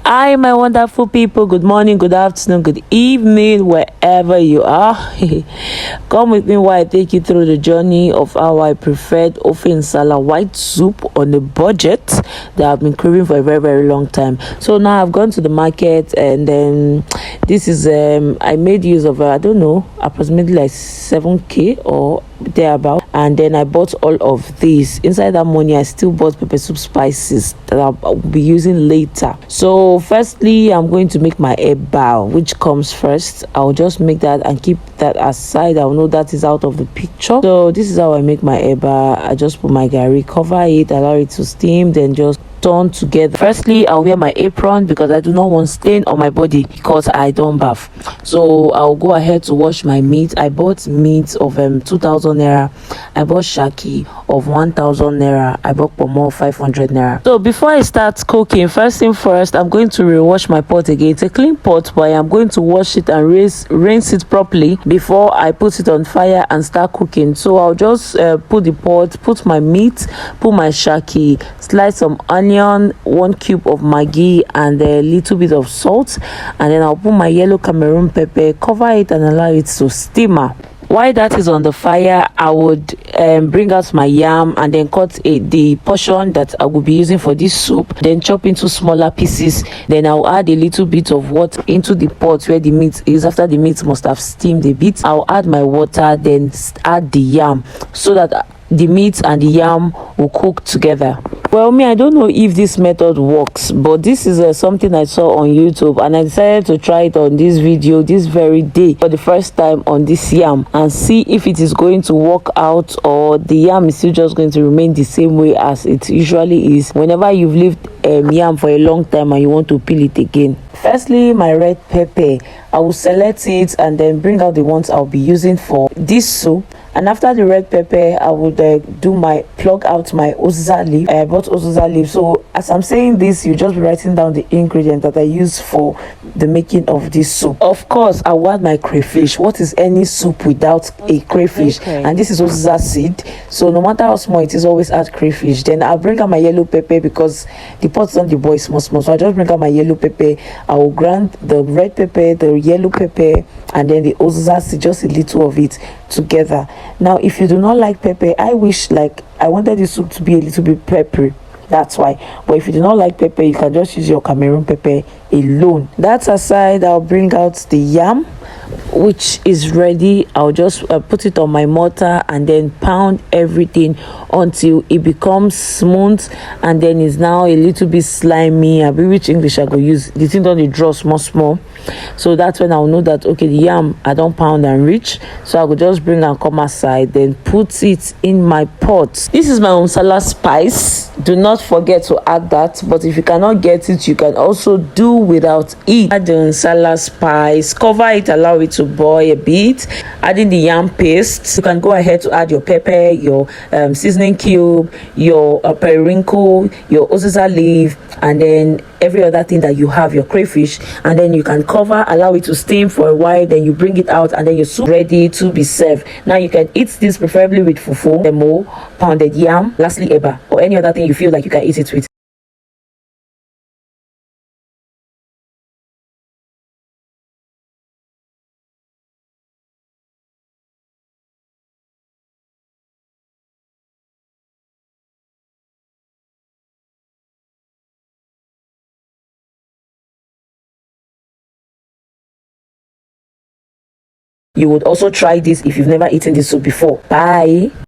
Hi, my wonderful people. Good morning, good afternoon, good evening, wherever you are. Come with me while I take you through the journey of how I preferred Nsala white soup on a budget that I've been craving for a very, very long time. So now I've gone to the market, and then this is I made use of I don't know, approximately like 7k or thereabout, and then I bought all of these. Inside that money I still bought pepper soup spices that I'll be using later. So firstly, I'm going to make my eba, which comes first. I'll just make that and keep that aside. I'll know that is out of the picture. So this is how I make my eba. I just put my gari, cover it, allow it to steam, then just turn together. Firstly, I'll wear my apron because I do not want stain on my body because I don't bath. So I'll go ahead to wash my meat. I bought meat of 2,000 naira. I bought shaki of 1,000 naira. I bought pomo 500 naira. So before I start cooking, first thing first, I'm going to rewash my pot again. It's a clean pot, but I am going to wash it and rinse it properly before I put it on fire and start cooking. So I'll just put the pot, put my meat, put my shaki, slice some onion, 1 cube of Maggie, and a little bit of salt, and then I'll put my yellow Cameroon pepper, cover it and allow it to simmer. While that is on the fire, I would bring out my yam and then cut the portion that I will be using for this soup, then chop into smaller pieces. Then I'll add a little bit of water into the pot where the meat is. After the meat must have steamed a bit, I'll add my water, then add the yam so that the meat and the yam will cook together. Well, I don't know if this method works, but this is something I saw on YouTube, and I decided to try it on this video this very day for the first time on this yam and see if it is going to work out, or the yam is still just going to remain the same way as it usually is whenever you've lived yam for a long time and you want to peel it again. Firstly, my red pepper, I will select it and then bring out the ones I'll be using for this soup. And after the red pepper, I would plug out my Oziza leaf. I bought Oziza leaf. So as I'm saying this, you just be writing down the ingredients that I use for the making of this soup. Of course, I will add my crayfish. What is any soup without a crayfish? Okay. And this is Oziza seed. So no matter how small it is, always add crayfish. Then I'll bring out my yellow pepper because the pot's on the boil small. So I just bring out my yellow pepper. I will grind the red pepper, the yellow pepper, and then the Oziza seed, just a little of it together. Now if you do not like pepper, I wanted the soup to be a little bit peppery, that's why. But if you do not like pepper, you can just use your Cameroon pepper alone. That aside, I'll bring out the yam, which is ready. I'll just put it on my mortar and then pound everything until it becomes smooth, and then it's now a little bit slimy. Which English I go use? The thing don't draw small. So that's when I'll know that okay, the yam I don't pound and reach. So I will just bring and come aside, then put it in my pot. This is my Nsala spice. Do not forget to add that, but if you cannot get it, you can also do without it. Add the Nsala spice, cover it, allow it to boil a bit, adding the yam paste. You can go ahead to add your pepper, your seasoning cube, your periwinkle, your Oziza leaf, and then every other thing that you have, your crayfish, and then you can cover, allow it to steam for a while, then you bring it out, and then your soup ready to be served. Now you can eat this preferably with fufu, Pomo, pounded yam, lastly eba, or any other thing you feel like you can eat it with. You would also try this if you've never eaten this soup before. Bye.